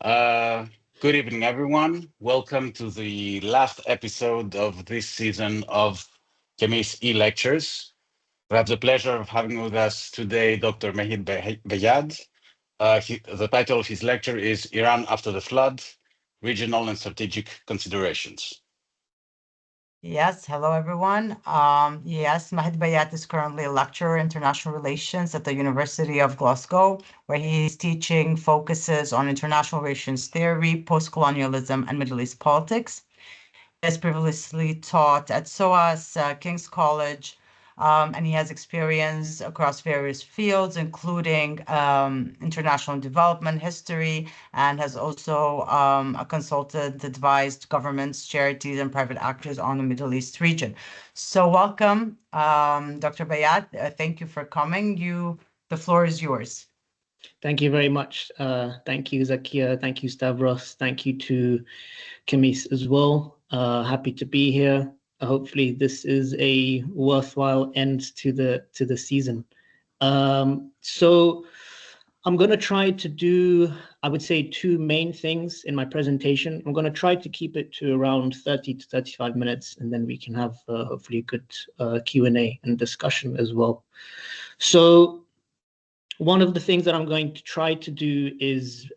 Uh, Good evening, everyone. Welcome to the last episode of this season of CEMMIS e-lectures. We have the pleasure of having with us today Dr. Mehdi Beyad. The title of his lecture is Iran After the Flood, Regional and Strategic Considerations. Yes, hello everyone. Yes, Mehdi Beyad is currently a lecturer in international relations at the University of Glasgow, where he's teaching focuses on international relations theory, postcolonialism, and Middle East politics. He has previously taught at SOAS, King's College, and he has experience across various fields, including international development history, and has also consulted, advised governments, charities, and private actors on the Middle East region. So welcome, Dr. Bayat. Thank you for coming. The floor is yours. Thank you very much. Thank you, Zakia. Thank you, Stavros. Thank you to CEMMIS as well. Happy to be here. Hopefully, this is a worthwhile end to the season. So I'm going to try to do, I would say, two main things in my presentation. I'm going to try to keep it to around 30 to 35 minutes, and then we can have hopefully a good Q&A and discussion as well. So one of the things that I'm going to try to do is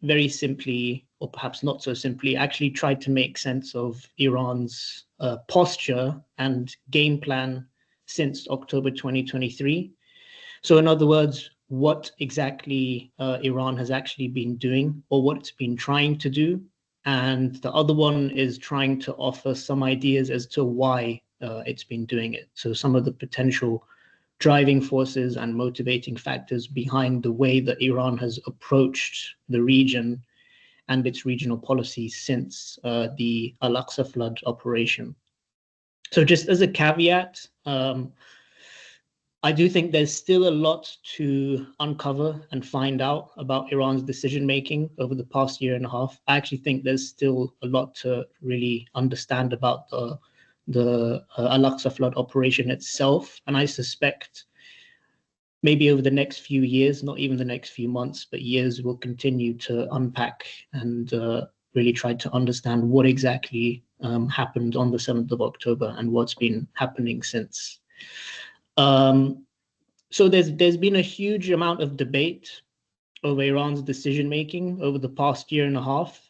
very simply, or perhaps not so simply, actually try to make sense of Iran's posture and game plan since October 2023. So in other words, what exactly Iran has actually been doing, or what it's been trying to do. And the other one is trying to offer some ideas as to why it's been doing it. So some of the potential driving forces and motivating factors behind the way that Iran has approached the region and its regional policies since the Al-Aqsa flood operation. So just as a caveat, I do think there's still a lot to uncover and find out about Iran's decision-making over the past year and a half. I actually think there's still a lot to really understand about the Al-Aqsa flood operation itself. And I suspect maybe over the next few years, not even the next few months, but years, we'll continue to unpack and really try to understand what exactly happened on the 7th of October and what's been happening since. So there's been a huge amount of debate over Iran's decision-making over the past year and a half.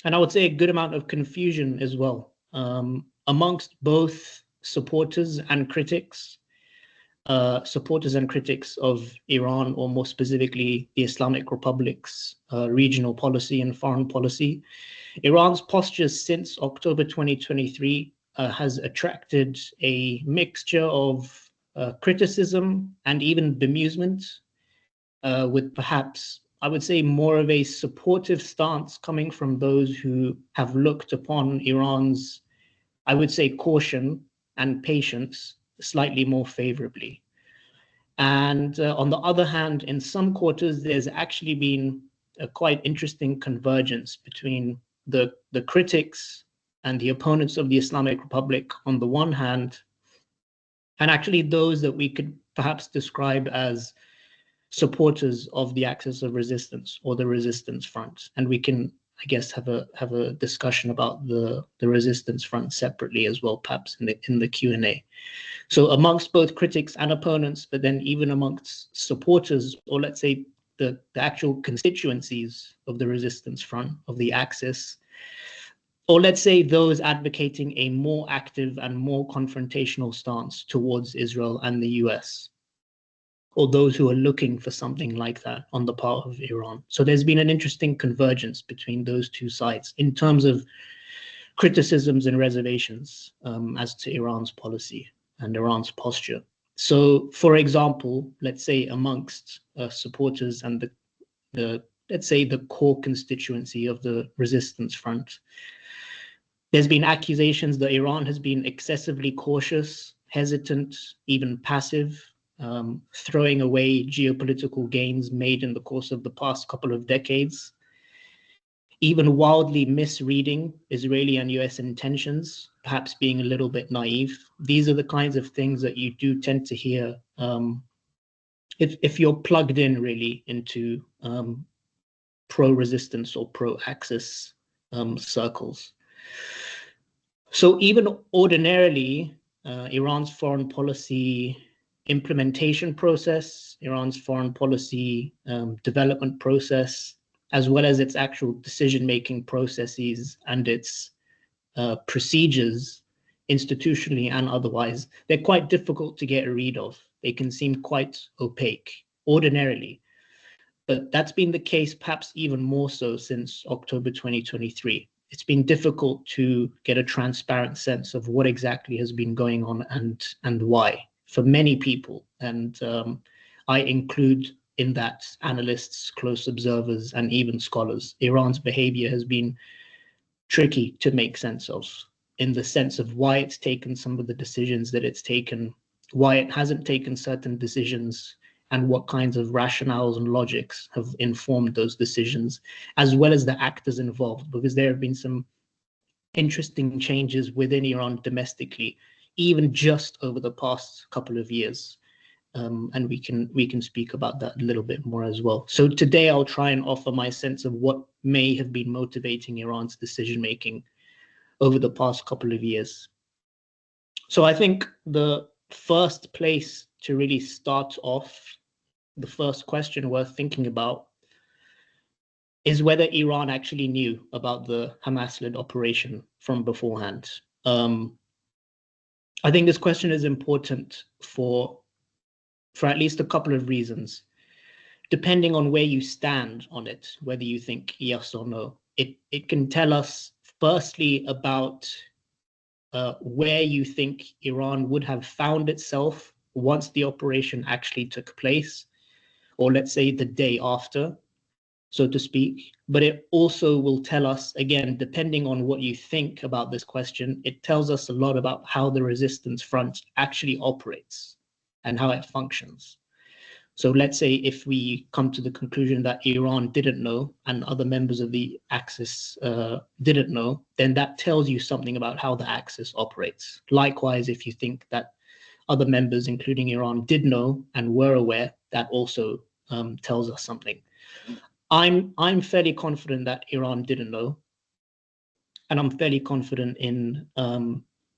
And I would say a good amount of confusion as well, amongst both supporters and critics of Iran, or more specifically, the Islamic Republic's regional policy and foreign policy. Iran's posture since October 2023 has attracted a mixture of criticism and even bemusement, with perhaps, I would say, more of a supportive stance coming from those who have looked upon Iran's, I would say, caution and patience slightly more favorably. And on the other hand, in some quarters, there's actually been a quite interesting convergence between the critics and the opponents of the Islamic Republic on the one hand, and actually those that we could perhaps describe as supporters of the axis of resistance or the resistance front. And we can, I guess, have a discussion about the resistance front separately as well, perhaps in the Q&A. So amongst both critics and opponents, but then even amongst supporters, or let's say the actual constituencies of the resistance front, of the axis, or let's say those advocating a more active and more confrontational stance towards Israel and the US, or those who are looking for something like that on the part of Iran. So there's been an interesting convergence between those two sides in terms of criticisms and reservations as to Iran's policy and Iran's posture. So, for example, let's say amongst supporters and let's say the core constituency of the resistance front, there's been accusations that Iran has been excessively cautious, hesitant, even passive, throwing away geopolitical gains made in the course of the past couple of decades, even wildly misreading Israeli and US intentions, perhaps being a little bit naive. These are the kinds of things that you do tend to hear if you're plugged in really into pro-resistance or pro-Axis circles. So even ordinarily, Iran's foreign policy implementation process, Iran's foreign policy development process, as well as its actual decision-making processes and its procedures, institutionally and otherwise, they're quite difficult to get a read of. They can seem quite opaque ordinarily, but that's been the case perhaps even more so since October 2023. It's been difficult to get a transparent sense of what exactly has been going on and why for many people. And I include in that analysts, close observers, and even scholars. Iran's behavior has been tricky to make sense of, in the sense of why it's taken some of the decisions that it's taken, why it hasn't taken certain decisions, and what kinds of rationales and logics have informed those decisions, as well as the actors involved, because there have been some interesting changes within Iran domestically, even just over the past couple of years. And we can speak about that a little bit more as well. So today I'll try and offer my sense of what may have been motivating Iran's decision-making over the past couple of years. So I think the first place to really start off, the first question worth thinking about, is whether Iran actually knew about the Hamas-led operation from beforehand. I think this question is important for at least a couple of reasons. Depending on where you stand on it, whether you think yes or no, it can tell us firstly about where you think Iran would have found itself once the operation actually took place, or let's say the day after, so to speak. But it also will tell us, again, depending on what you think about this question, it tells us a lot about how the resistance front actually operates and how it functions. So let's say if we come to the conclusion that Iran didn't know and other members of the Axis didn't know, then that tells you something about how the Axis operates. Likewise, if you think that other members, including Iran, did know and were aware, that also tells us something. I'm fairly confident that Iran didn't know, and I'm fairly confident in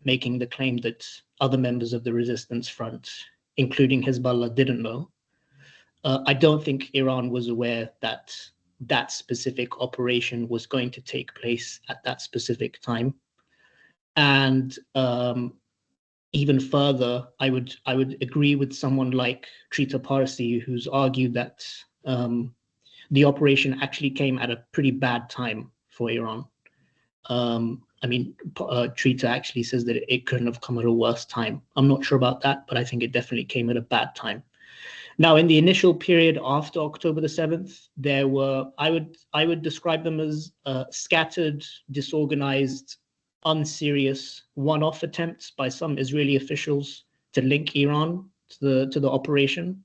making the claim that other members of the resistance front, including Hezbollah, didn't know. I don't think Iran was aware that that specific operation was going to take place at that specific time. And even further, I would agree with someone like Trita Parsi, who's argued that the operation actually came at a pretty bad time for Iran. I mean, Trita actually says that it couldn't have come at a worse time. I'm not sure about that, but I think it definitely came at a bad time. Now, in the initial period after October the 7th, there were, I would describe them as scattered, disorganized, unserious one-off attempts by some Israeli officials to link Iran to the operation.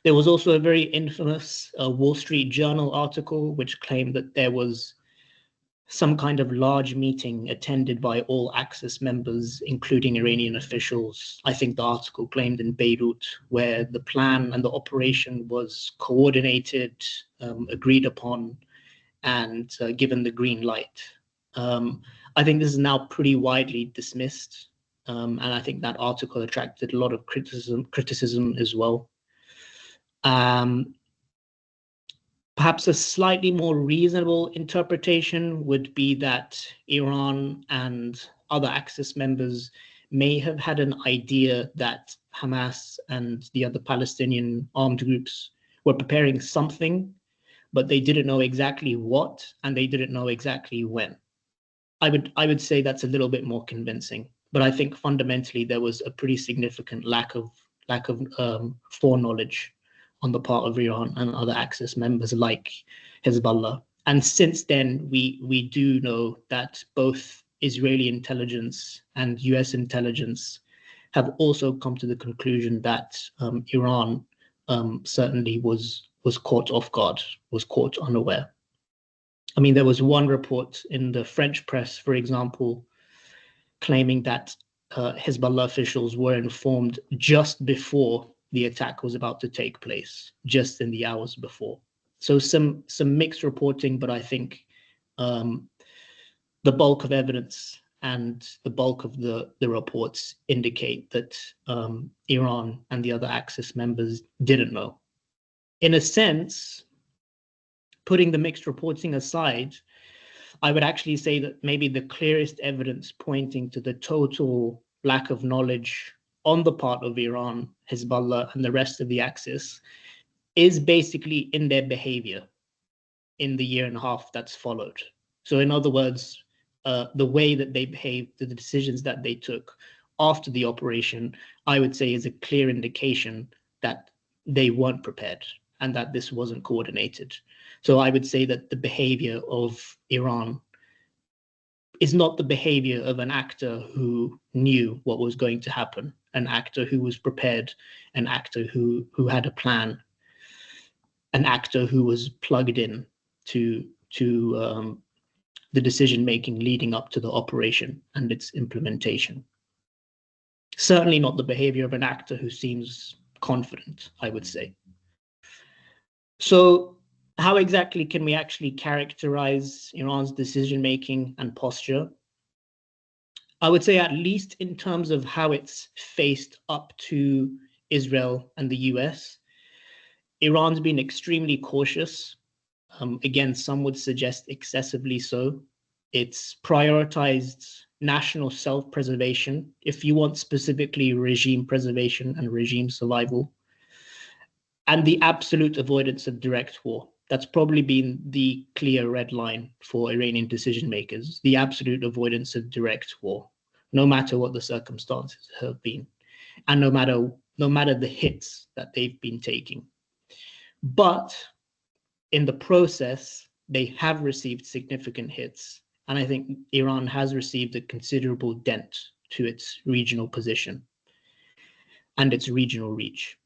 There was also a very infamous Wall Street Journal article which claimed that there was some kind of large meeting attended by all Axis members, including Iranian officials. I think the article claimed in Beirut, where the plan and the operation was coordinated, agreed upon, and given the green light. I think this is now pretty widely dismissed, and I think that article attracted a lot of criticism as well. Perhaps a slightly more reasonable interpretation would be that Iran and other Axis members may have had an idea that Hamas and the other Palestinian armed groups were preparing something, but they didn't know exactly what, and they didn't know exactly when. I would say that's a little bit more convincing, but I think fundamentally there was a pretty significant lack of foreknowledge on the part of Iran and other Axis members like Hezbollah. And since then, we do know that both Israeli intelligence and US intelligence have also come to the conclusion that Iran certainly was caught off guard, was caught unaware. I mean, there was one report in the French press, for example, claiming that Hezbollah officials were informed just before the attack was about to take place, just in the hours before. So some mixed reporting, but I think the bulk of evidence and the bulk of the reports indicate that Iran and the other Axis members didn't know. In a sense, putting the mixed reporting aside, I would actually say that maybe the clearest evidence pointing to the total lack of knowledge on the part of Iran, Hezbollah, and the rest of the Axis is basically in their behavior in the year and a half that's followed. So in other words, the way that they behaved, the decisions that they took after the operation, I would say is a clear indication that they weren't prepared and that this wasn't coordinated. So I would say that the behavior of Iran is not the behavior of an actor who knew what was going to happen, an actor who was prepared, an actor who had a plan, an actor who was plugged in to the decision-making leading up to the operation and its implementation. Certainly not the behavior of an actor who seems confident, I would say. So how exactly can we actually characterize Iran's decision-making and posture? I would say at least in terms of how it's faced up to Israel and the US, Iran's been extremely cautious. Again, some would suggest excessively so. It's prioritized national self-preservation, if you want specifically regime preservation and regime survival, and the absolute avoidance of direct war. That's probably been the clear red line for Iranian decision makers, the absolute avoidance of direct war, no matter what the circumstances have been, and no matter the hits that they've been taking. But in the process, they have received significant hits. And I think Iran has received a considerable dent to its regional position and its regional reach.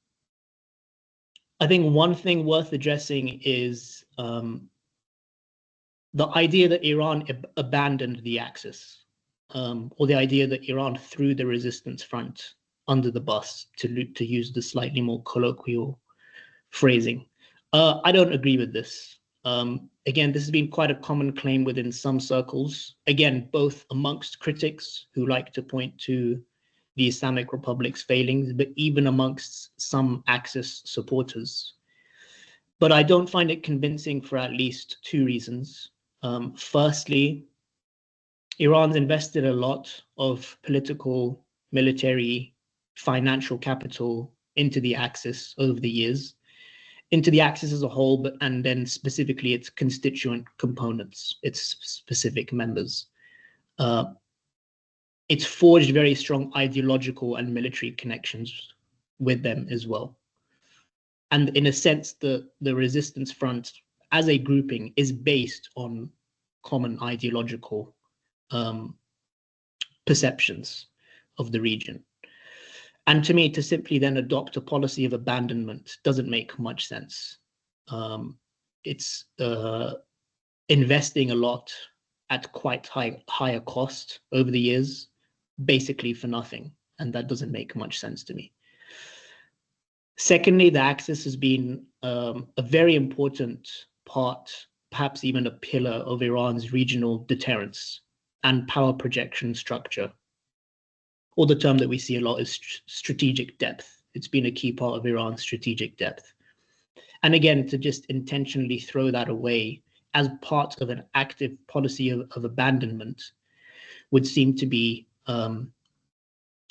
I think one thing worth addressing is the idea that Iran abandoned the Axis, or the idea that Iran threw the resistance front under the bus, to use the slightly more colloquial phrasing. I don't agree with this. Again, this has been quite a common claim within some circles, again, both amongst critics who like to point to the Islamic Republic's failings, but even amongst some Axis supporters. But I don't find it convincing for at least two reasons. Firstly, Iran's invested a lot of political, military, financial capital into the Axis over the years, into the Axis as a whole, and then specifically its constituent components, its specific members. It's forged very strong ideological and military connections with them as well. And in a sense, the resistance front as a grouping is based on common ideological perceptions of the region. And to me, to simply then adopt a policy of abandonment doesn't make much sense. It's investing a lot at quite higher cost over the years, basically for nothing. And that doesn't make much sense to me. Secondly, the Axis has been a very important part, perhaps even a pillar of Iran's regional deterrence and power projection structure. Or the term that we see a lot is strategic depth. It's been a key part of Iran's strategic depth. And again, to just intentionally throw that away as part of an active policy of abandonment would seem to be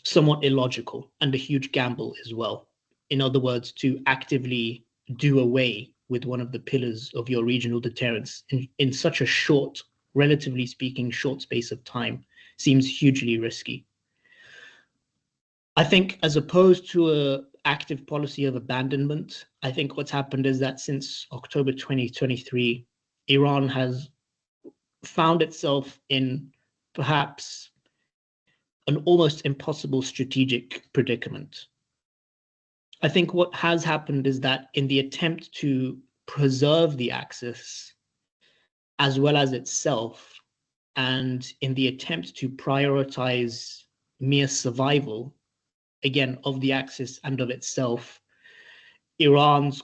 somewhat illogical and a huge gamble as well. In other words, to actively do away with one of the pillars of your regional deterrence in such a short, relatively speaking, short space of time seems hugely risky. I think as opposed to an active policy of abandonment, I think what's happened is that since October 2023, Iran has found itself in perhaps an almost impossible strategic predicament. I think what has happened is that in the attempt to preserve the Axis as well as itself, and in the attempt to prioritize mere survival, again, of the Axis and of itself, Iran's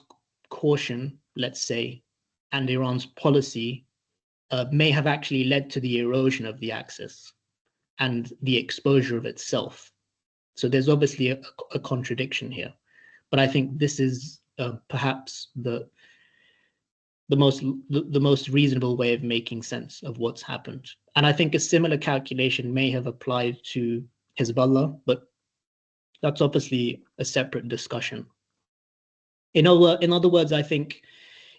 caution, let's say, and Iran's policy may have actually led to the erosion of the axis and the exposure of itself. So there's obviously a contradiction here. But I think this is perhaps the most reasonable way of making sense of what's happened. And I think a similar calculation may have applied to Hezbollah, but that's obviously a separate discussion. In other words, I think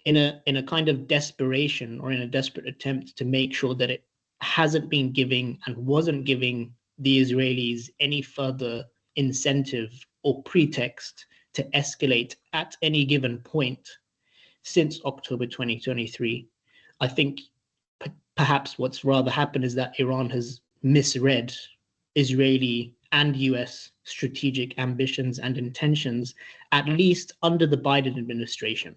in a kind of desperation, or in a desperate attempt to make sure that it hasn't been giving and wasn't giving the Israelis any further incentive or pretext to escalate at any given point since October 2023, I think perhaps what's rather happened is that Iran has misread Israeli and US strategic ambitions and intentions, at least under the Biden administration,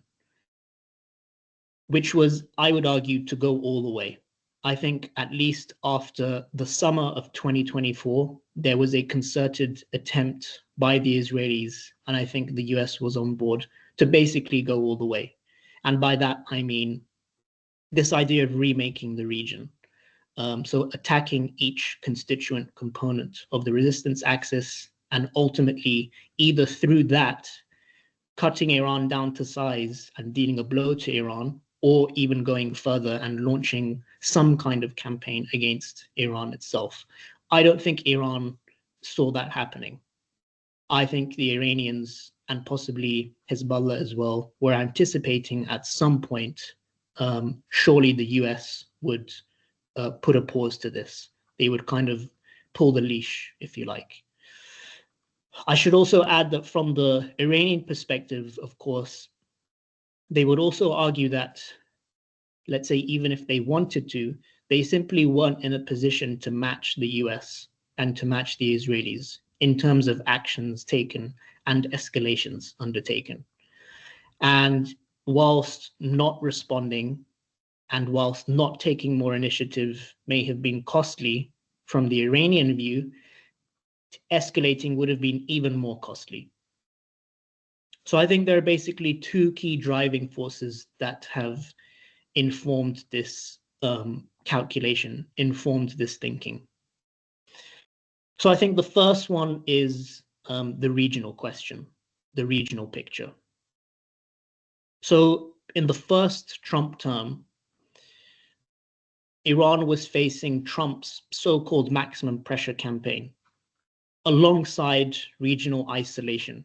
which was, I would argue, to go all the way. I think at least after the summer of 2024, there was a concerted attempt by the Israelis, and I think the US was on board, to basically go all the way. And by that, I mean this idea of remaking the region. So attacking each constituent component of the resistance axis, and ultimately, either through that, cutting Iran down to size and dealing a blow to Iran, or even going further and launching some kind of campaign against Iran itself. I don't think Iran saw that happening. I think the Iranians, and possibly Hezbollah as well, were anticipating at some point, surely the US would put a pause to this. They would kind of pull the leash, if you like. I should also add that from the Iranian perspective, of course, they would also argue that, let's say, even if they wanted to, they simply weren't in a position to match the US and to match the Israelis in terms of actions taken and escalations undertaken. And whilst not responding and whilst not taking more initiative may have been costly from the Iranian view, escalating would have been even more costly. So I think there are basically two key driving forces that have informed this calculation, informed this thinking. So I think the first one is the regional question, the regional picture. So in the first Trump term, Iran was facing Trump's so-called maximum pressure campaign, alongside regional isolation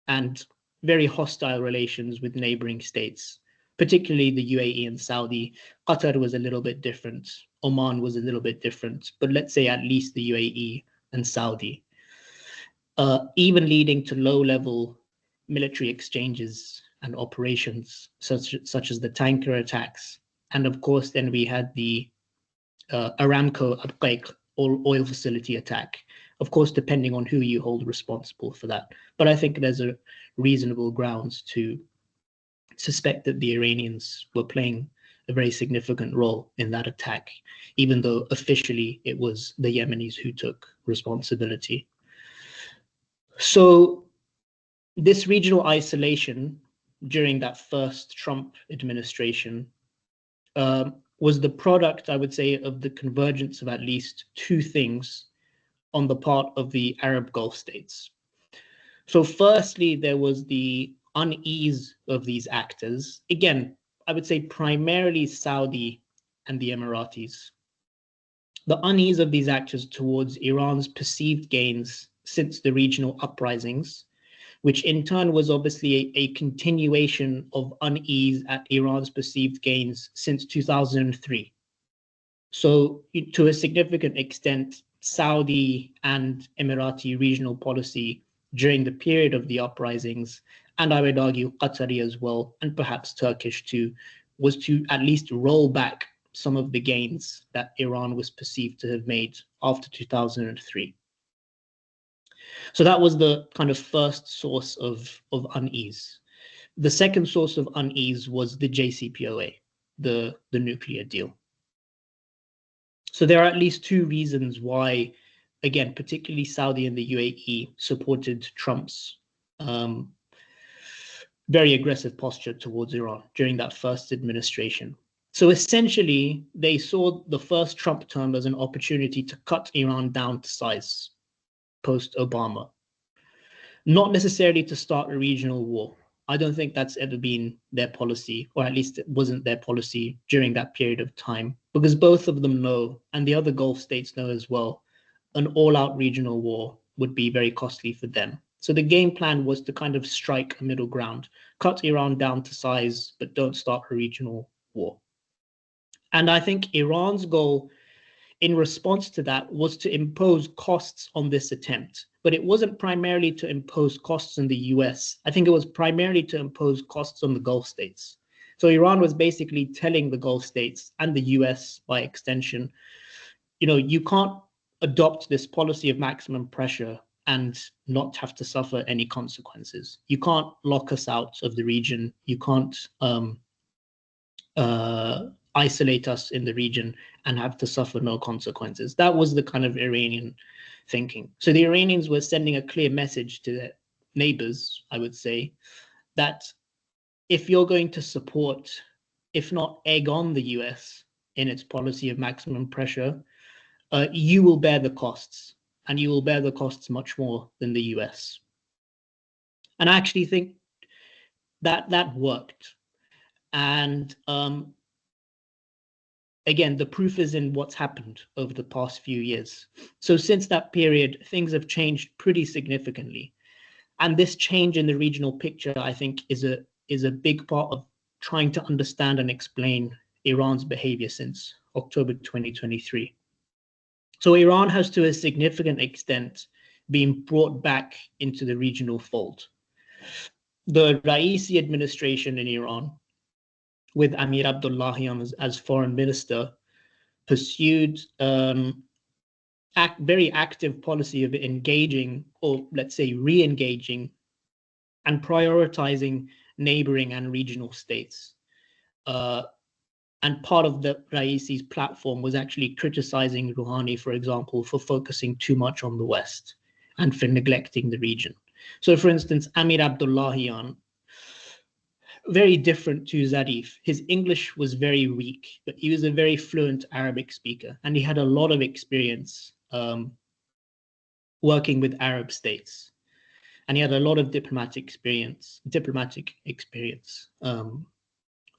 and very hostile relations with neighboring states, particularly the UAE and Saudi. Qatar was a little bit different. Oman was a little bit different, but let's say at least the UAE and Saudi, even leading to low-level military exchanges and operations, such as the tanker attacks. And of course, then we had the Aramco Abqaiq oil facility attack, of course, depending on who you hold responsible for that. But I think there's a reasonable grounds to suspect that the Iranians were playing a very significant role in that attack, even though officially it was the Yemenis who took responsibility. So this regional isolation during that first Trump administration was the product, I would say, of the convergence of at least two things on the part of the Arab Gulf states. So firstly, there was the unease of these actors. Again, I would say primarily Saudi and the Emiratis. The unease of these actors towards Iran's perceived gains since the regional uprisings, which in turn was obviously a continuation of unease at Iran's perceived gains since 2003. So to a significant extent, Saudi and Emirati regional policy during the period of the uprisings, and I would argue Qatari as well, and perhaps Turkish too, was to at least roll back some of the gains that Iran was perceived to have made after 2003. So that was the kind of first source of unease. The second source of unease was the JCPOA, the nuclear deal. So there are at least two reasons why, again, particularly Saudi and the UAE supported Trump's very aggressive posture towards Iran during that first administration. So essentially, they saw the first Trump term as an opportunity to cut Iran down to size post-Obama, not necessarily to start a regional war. I don't think that's ever been their policy, or at least it wasn't their policy during that period of time, because both of them know, and the other Gulf states know as well, an all-out regional war would be very costly for them. So the game plan was to kind of strike a middle ground, cut Iran down to size, but don't start a regional war. And I think Iran's goal in response to that was to impose costs on this attempt. But it wasn't primarily to impose costs in the US. I think it was primarily to impose costs on the Gulf states. So Iran was basically telling the Gulf states and the US by extension, you know, you can't adopt this policy of maximum pressure and not have to suffer any consequences. You can't lock us out of the region. You can't isolate us in the region and have to suffer no consequences. That was the kind of Iranian thinking. So the Iranians were sending a clear message to their neighbors, I would say, that if you're going to support, if not egg on the US in its policy of maximum pressure, you will bear the costs, and you will bear the costs much more than the US. And I actually think that that worked. And again, the proof is in what's happened over the past few years. So since that period, things have changed pretty significantly. And this change in the regional picture, I think, is a big part of trying to understand and explain Iran's behavior since October 2023. So Iran has, to a significant extent, been brought back into the regional fold. The Raisi administration in Iran, with Amir Abdullahian as foreign minister, pursued very active policy of engaging, or let's say re-engaging, and prioritizing neighboring and regional states. And part of the Raisi's platform was actually criticizing Rouhani, for example, for focusing too much on the West and for neglecting the region. So for instance, Amir Abdullahian, very different to Zarif. His English was very weak, but he was a very fluent Arabic speaker, and he had a lot of experience working with Arab states, and he had a lot of diplomatic experience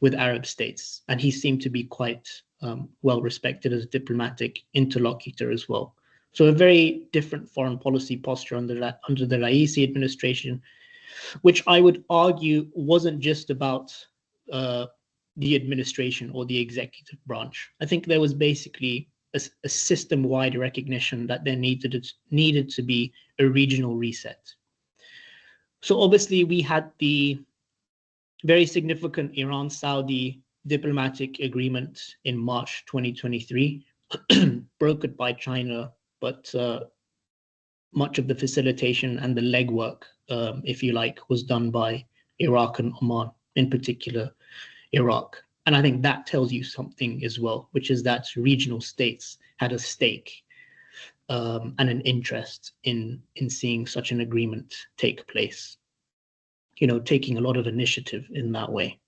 with Arab states, and he seemed to be quite well respected as a diplomatic interlocutor as well. So a very different foreign policy posture under the Raisi administration, which I would argue wasn't just about the administration or the executive branch. I think there was basically a system-wide recognition that there needed to be a regional reset. So obviously we had the very significant Iran-Saudi diplomatic agreement in March 2023, brokered by China, but much of the facilitation and the legwork, if you like, was done by Iraq and Oman, in particular Iraq. And I think that tells you something as well, which is that regional states had a stake and an interest in seeing such an agreement take place, you know, taking a lot of initiative in that way.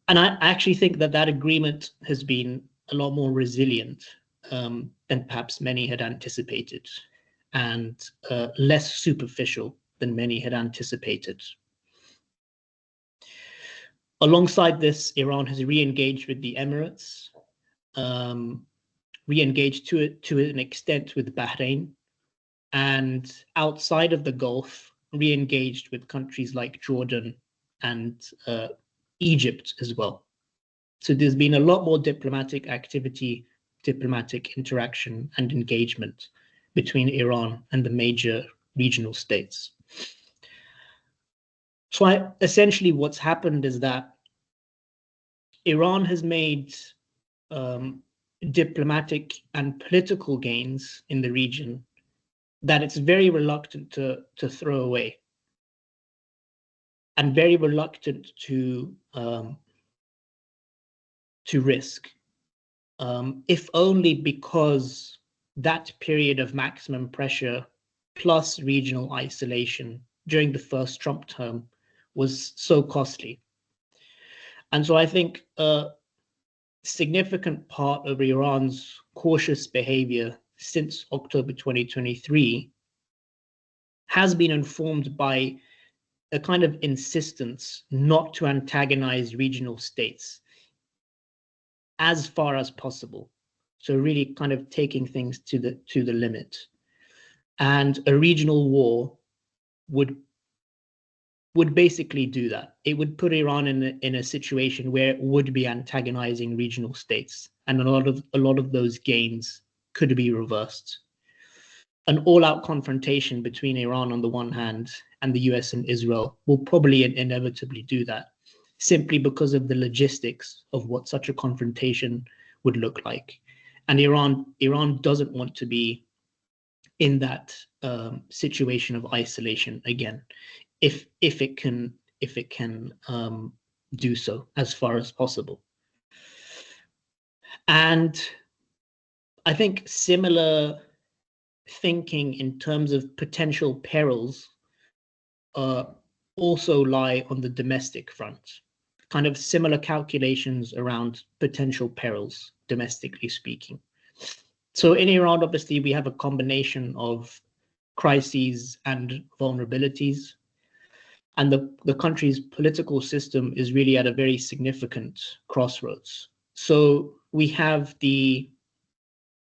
And I actually think that that agreement has been a lot more resilient than perhaps many had anticipated, and less superficial than many had anticipated. Alongside this, Iran has re-engaged with the Emirates, re-engaged to an extent with Bahrain, and outside of the Gulf, re-engaged with countries like Jordan and Egypt as well. So there's been a lot more diplomatic activity, diplomatic interaction and engagement between Iran and the major regional states. So essentially what's happened is that Iran has made diplomatic and political gains in the region that it's very reluctant to throw away, and very reluctant to risk, if only because that period of maximum pressure plus regional isolation during the first Trump term was so costly. And so I think a significant part of Iran's cautious behavior since October 2023 has been informed by a kind of insistence not to antagonize regional states as far as possible. So really kind of taking things to the limit. And a regional war would basically do that. It would put Iran in a situation where it would be antagonizing regional states, and a lot of those gains could be reversed. An all-out confrontation between Iran on the one hand and the US and Israel will probably inevitably do that, simply because of the logistics of what such a confrontation would look like. And Iran doesn't want to be in that situation of isolation again, if it can do so as far as possible. And I think similar thinking in terms of potential perils also lie on the domestic front. Kind of similar calculations around potential perils, domestically speaking. So in Iran, obviously, we have a combination of crises and vulnerabilities. And the country's political system is really at a very significant crossroads. So we have the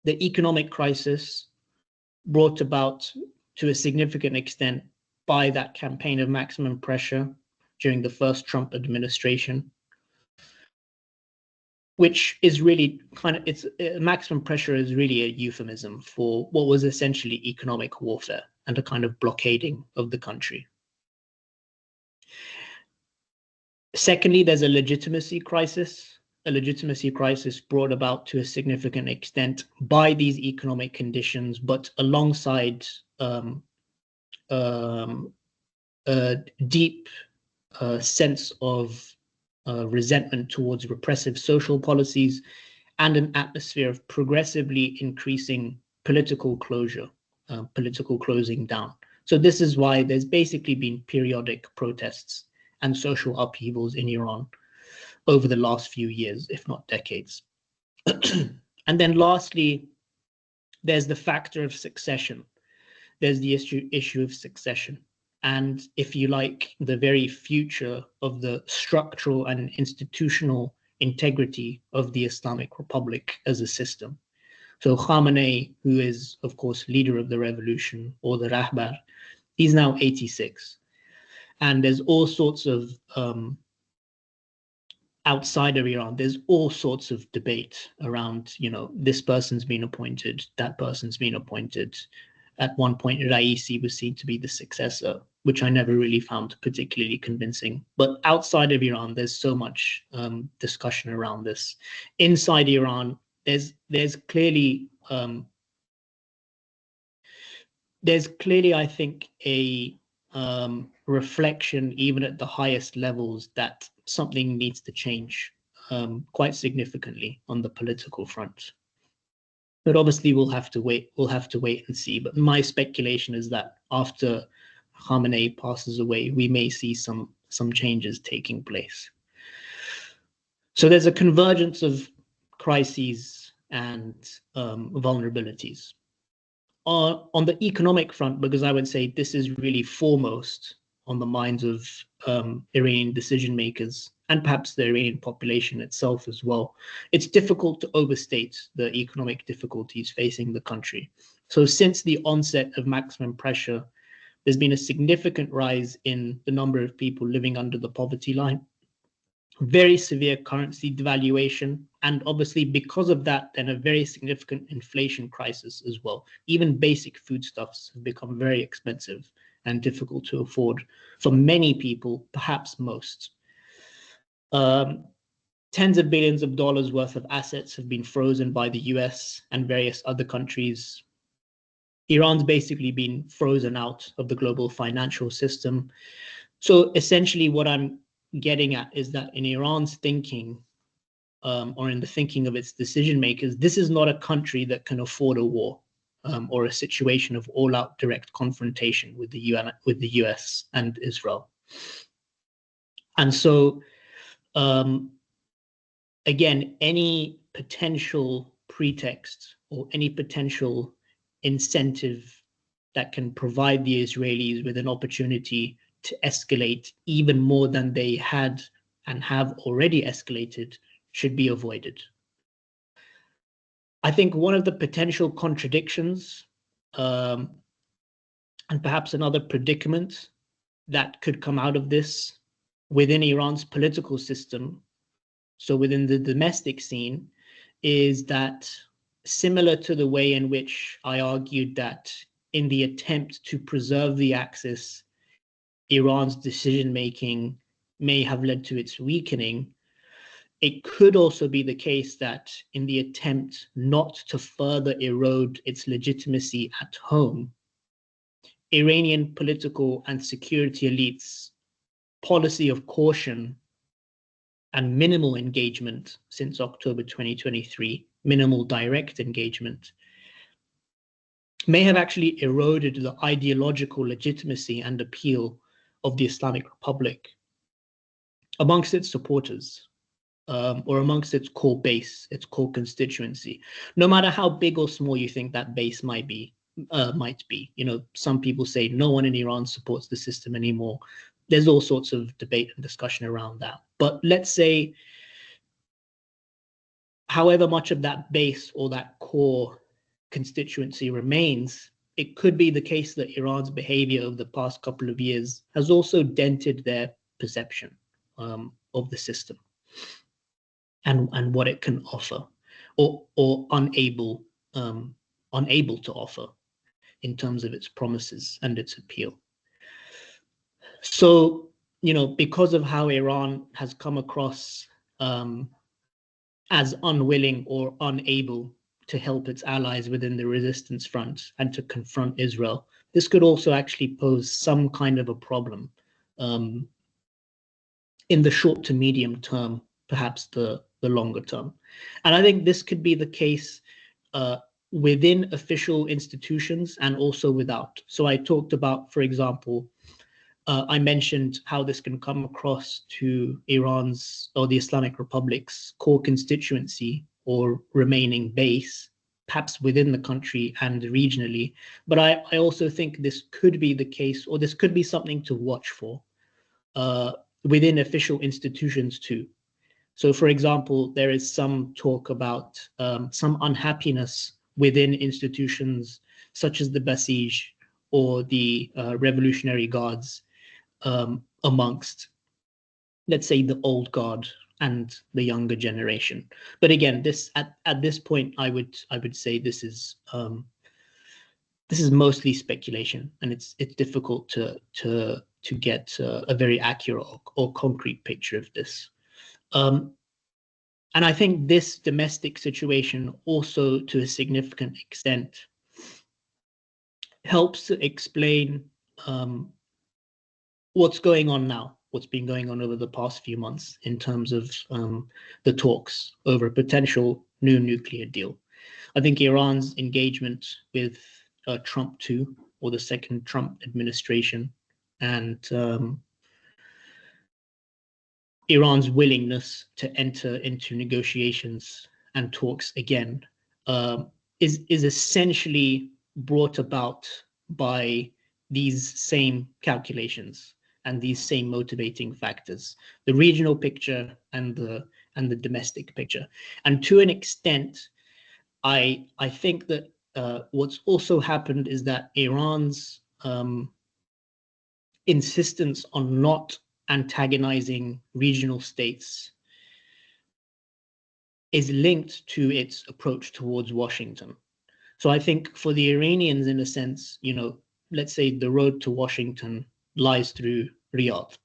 economic crisis brought about to a significant extent by that campaign of maximum pressure during the first Trump administration, which is really maximum pressure is really a euphemism for what was essentially economic warfare and a kind of blockading of the country. Secondly, there's a legitimacy crisis brought about to a significant extent by these economic conditions, but alongside a deep sense of resentment towards repressive social policies and an atmosphere of progressively increasing political closure, political closing down. So this is why there's basically been periodic protests and social upheavals in Iran over the last few years, if not decades. And then lastly, there's the factor of succession. There's the issue of succession. And if you like, the very future of the structural and institutional integrity of the Islamic Republic as a system. So Khamenei, who is, of course, leader of the revolution, or the Rahbar, he's now 86. And there's all sorts of, outside of Iran, there's all sorts of debate around, this person's been appointed, that person's been appointed. At one point, Raisi was seen to be the successor, which I never really found particularly convincing. But outside of Iran, there's so much discussion around this. Inside Iran, there's clearly, I think, a reflection, even at the highest levels, that something needs to change quite significantly on the political front. But obviously, we'll have to wait and see. But my speculation is that after Khamenei passes away, we may see some changes taking place. So there's a convergence of crises and vulnerabilities. On the economic front, because I would say this is really foremost on the minds of Iranian decision makers and perhaps the Iranian population itself as well, it's difficult to overstate the economic difficulties facing the country. So since the onset of maximum pressure, there's been a significant rise in the number of people living under the poverty line, very severe currency devaluation, and obviously because of that, then a very significant inflation crisis as well. Even basic foodstuffs have become very expensive and difficult to afford for many people, perhaps most. Tens of billions of dollars worth of assets have been frozen by the US and various other countries. Iran's basically been frozen out of the global financial system. So essentially what I'm getting at is that in Iran's thinking, or in the thinking of its decision makers, this is not a country that can afford a war or a situation of all-out direct confrontation with the US and Israel. And so, again, any potential pretext or any potential incentive that can provide the Israelis with an opportunity to escalate even more than they had and have already escalated should be avoided. I think one of the potential contradictions and perhaps another predicament that could come out of this within Iran's political system, so within the domestic scene, is that similar to the way in which I argued that in the attempt to preserve the axis, Iran's decision-making may have led to its weakening, it could also be the case that in the attempt not to further erode its legitimacy at home, Iranian political and security elites' policy of caution and minimal engagement since October 2023, minimal direct engagement, may have actually eroded the ideological legitimacy and appeal of the Islamic Republic amongst its supporters, or amongst its core base, its core constituency, no matter how big or small you think that base might be. You know, some people say no one in Iran supports the system anymore. There's all sorts of debate and discussion around that. But let's say, however much of that base or that core constituency remains, it could be the case that Iran's behavior over the past couple of years has also dented their perception of the system and what it can offer, or unable to offer in terms of its promises and its appeal. So, you know, because of how Iran has come across as unwilling or unable to help its allies within the resistance front and to confront Israel, this could also actually pose some kind of a problem in the short to medium term, perhaps the longer term. And I think this could be the case within official institutions and also without. So I talked about, for example, I mentioned how this can come across to Iran's or the Islamic Republic's core constituency or remaining base, perhaps within the country and regionally. But I also think this could be the case, or this could be something to watch for within official institutions too. So, for example, there is some talk about some unhappiness within institutions such as the Basij or the Revolutionary Guards amongst, let's say, the old guard and the younger generation. But again, this at this point, I would say this is mostly speculation, and it's difficult to get a very accurate or concrete picture of this. And I think this domestic situation also, to a significant extent, helps to explain what's going on now, what's been going on over the past few months in terms of the talks over a potential new nuclear deal. I think Iran's engagement with Trump 2, or the second Trump administration, and Iran's willingness to enter into negotiations and talks again is essentially brought about by these same calculations and these same motivating factors: the regional picture and the domestic picture. And to an extent, I think that what's also happened is that Iran's insistence on not antagonizing regional states is linked to its approach towards Washington. So I think for the Iranians, in a sense, you know, let's say the road to Washington lies through Riyadh.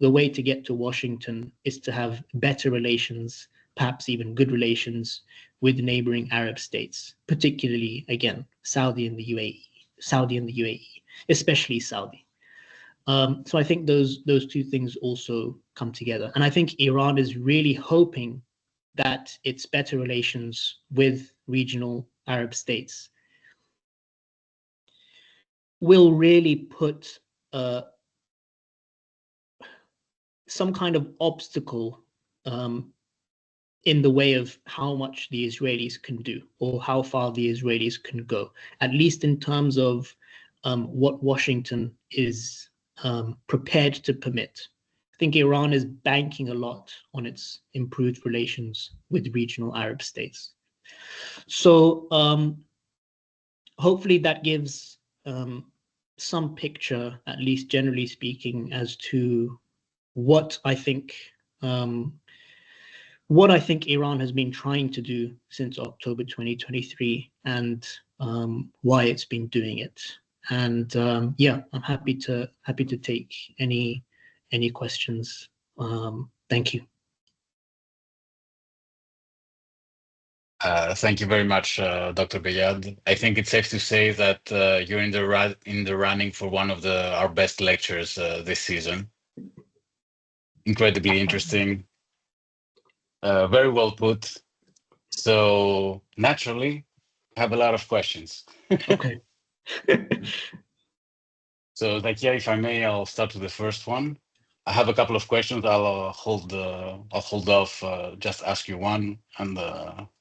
The way to get to Washington is to have better relations, perhaps even good relations, with neighboring Arab states, particularly, again, Saudi and the UAE, especially Saudi. So I think those two things also come together. And I think Iran is really hoping that its better relations with regional Arab states will really put some kind of obstacle in the way of how much the Israelis can do or how far the Israelis can go, at least in terms of what Washington is prepared to permit. I think Iran is banking a lot on its improved relations with regional Arab states. So hopefully that gives some picture, at least generally speaking, as to what I think Iran has been trying to do since October 2023 and why it's been doing it. And yeah, I'm happy to take any questions. Thank you. Thank you very much, Dr. Beyad. I think it's safe to say that you're in the running for one of our best lectures this season. Incredibly interesting, very well put. So naturally, I have a lot of questions. Okay. So, Zakia, if I may, I'll start with the first one. I have a couple of questions. I'll hold off, just ask you one, and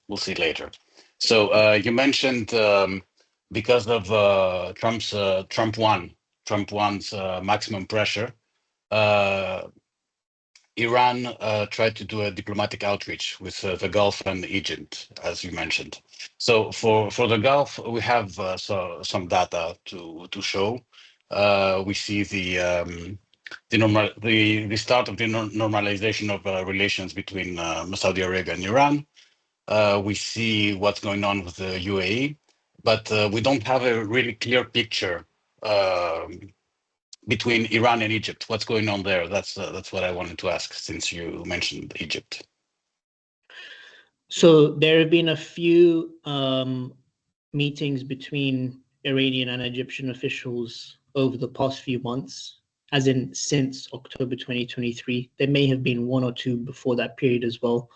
we'll see later. So you mentioned because of Trump one's maximum pressure, Iran tried to do a diplomatic outreach with the Gulf and Egypt, as you mentioned. So for the Gulf, we have some data to show. We see the start of the normalization of relations between Saudi Arabia and Iran. We see what's going on with the UAE, but we don't have a really clear picture between Iran and Egypt. What's going on there? That's what I wanted to ask, since you mentioned Egypt. So there have been a few meetings between Iranian and Egyptian officials over the past few months, as in since October 2023. There may have been one or two before that period as well.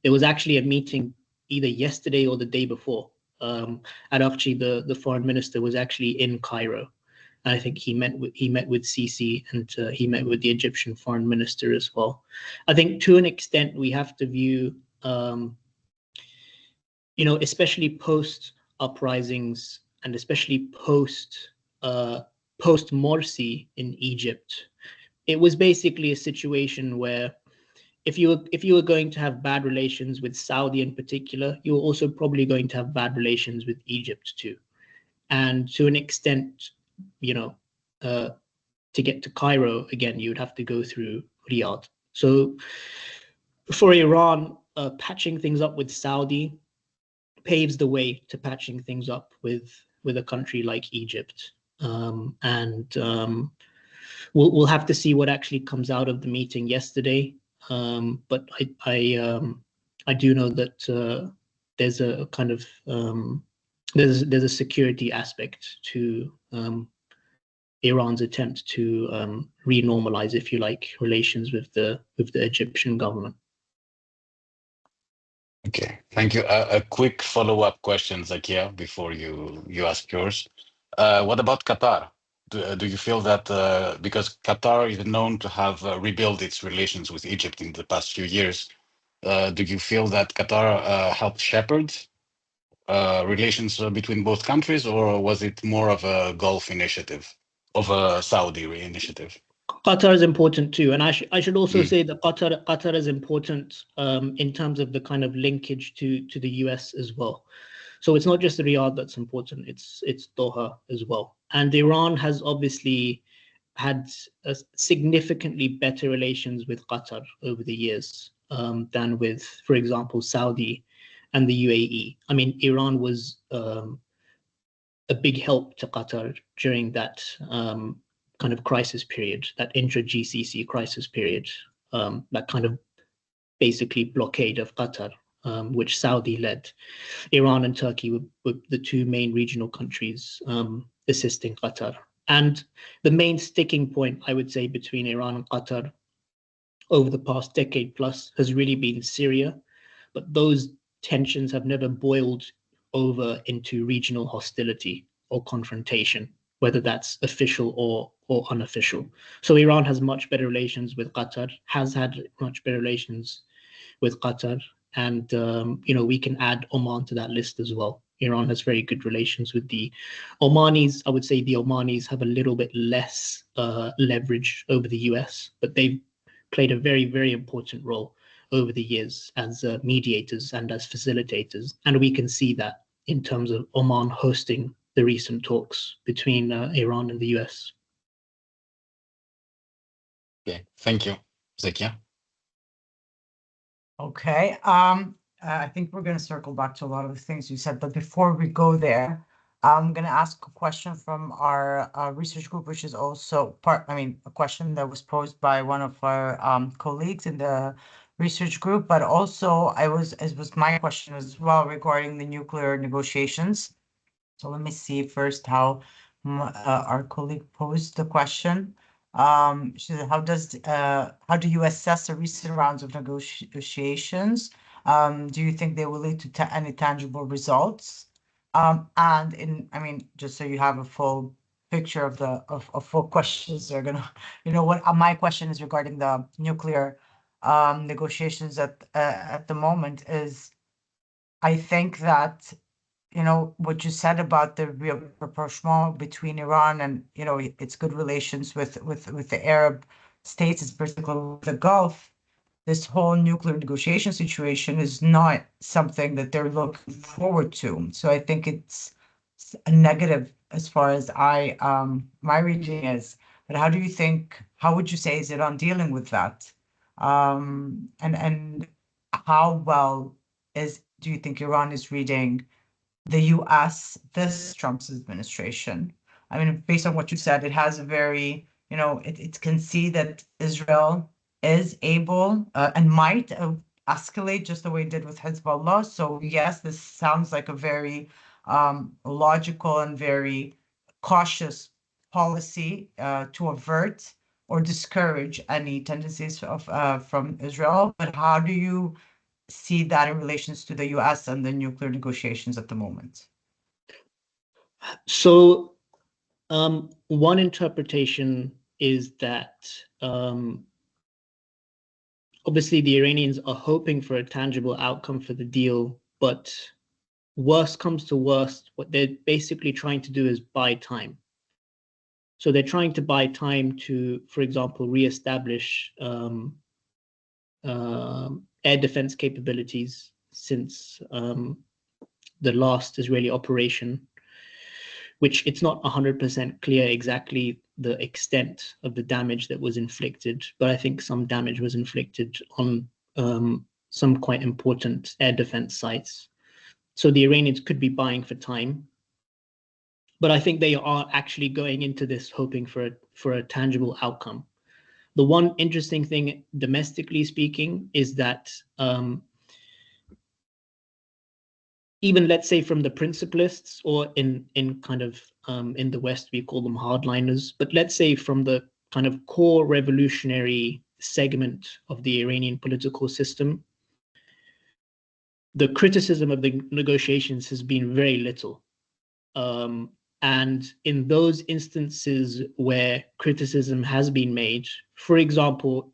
There was actually a meeting either yesterday or the day before. Arakchi, the foreign minister, was actually in Cairo. I think he met with Sisi, and he met with the Egyptian foreign minister as well. I think to an extent we have to view, especially post uprisings and especially post Morsi in Egypt, it was basically a situation where if you were going to have bad relations with Saudi in particular, you were also probably going to have bad relations with Egypt too. And to an extent, to get to Cairo, again, you would have to go through Riyadh. So for Iran, patching things up with Saudi paves the way to patching things up with a country like Egypt. We'll have to see what actually comes out of the meeting yesterday. But I do know that there's a kind of there's a security aspect to Iran's attempt to re-normalize, if you like, relations with the Egyptian government. Okay, thank you. A quick follow-up question, Zakia, before you ask yours. What about Qatar? Do you feel that because Qatar is known to have rebuilt its relations with Egypt in the past few years, do you feel that Qatar helped shepherd relations between both countries, or was it more of a Gulf initiative, of a Saudi initiative? Qatar is important too, and I should also say that Qatar is important in terms of the kind of linkage to the US as well. So it's not just Riyadh that's important; it's Doha as well. And Iran has obviously had significantly better relations with Qatar over the years than with, for example, Saudi and the UAE. I mean, Iran was a big help to Qatar during that kind of crisis period, that intra-GCC crisis period, that kind of basically blockade of Qatar, which Saudi led. Iran and Turkey were the two main regional countries assisting Qatar. And the main sticking point, I would say, between Iran and Qatar over the past decade plus has really been Syria. But those tensions have never boiled over into regional hostility or confrontation. whether that's official or unofficial. So Iran has much better relations with Qatar, has had much better relations with Qatar, and we can add Oman to that list as well. Iran has very good relations with the Omanis. I would say the Omanis have a little bit less leverage over the US, but they've played a very, very important role over the years as mediators and as facilitators. And we can see that in terms of Oman hosting the recent talks between Iran and the US. Okay, thank you, Zakia. Okay. I think we're going to circle back to a lot of the things you said, but before we go there, I'm going to ask a question from our research group, which is also a question that was posed by one of our colleagues in the research group, but also it was my question as well regarding the nuclear negotiations. So let me see first how our colleague posed the question. She said, how do you assess the recent rounds of negotiations? Do you think they will lead to any tangible results? And just so you have a full picture of the full questions, they're gonna, what my question is regarding the nuclear negotiations at the moment is, I think that what you said about the real rapprochement between Iran and its good relations with the Arab states, is particularly the Gulf. This whole nuclear negotiation situation is not something that they're looking forward to. So I think it's a negative as far as my reading is. But how would you say is Iran dealing with that? And how well do you think Iran is reading the US, this Trump's administration? I mean, based on what you said, it has a very, it can see that Israel is able and might escalate just the way it did with Hezbollah. So yes, this sounds like a very logical and very cautious policy to avert or discourage any tendencies from Israel. But how do you see that in relations to the US and the nuclear negotiations at the moment? So one interpretation is that obviously the Iranians are hoping for a tangible outcome for the deal, but worst comes to worst, what they're basically trying to do is buy time. So they're trying to buy time to, for example, reestablish air defense capabilities since the last Israeli operation, which it's not 100% clear exactly the extent of the damage that was inflicted, but I think some damage was inflicted on some quite important air defense sites. So the Iranians could be buying for time, but I think they are actually going into this hoping for a tangible outcome. The one interesting thing, domestically speaking, is that even, let's say, from the principalists, or in kind of in the West we call them hardliners, but let's say from the kind of core revolutionary segment of the Iranian political system, the criticism of the negotiations has been very little. And in those instances where criticism has been made, for example,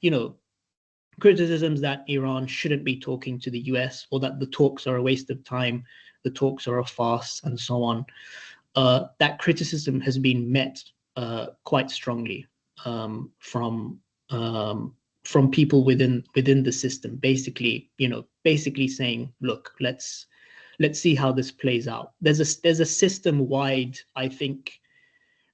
criticisms that Iran shouldn't be talking to the US, or that the talks are a waste of time, the talks are a farce, and so on, that criticism has been met quite strongly from people within the system, basically saying, look, let's see how this plays out. There's a system-wide, I think,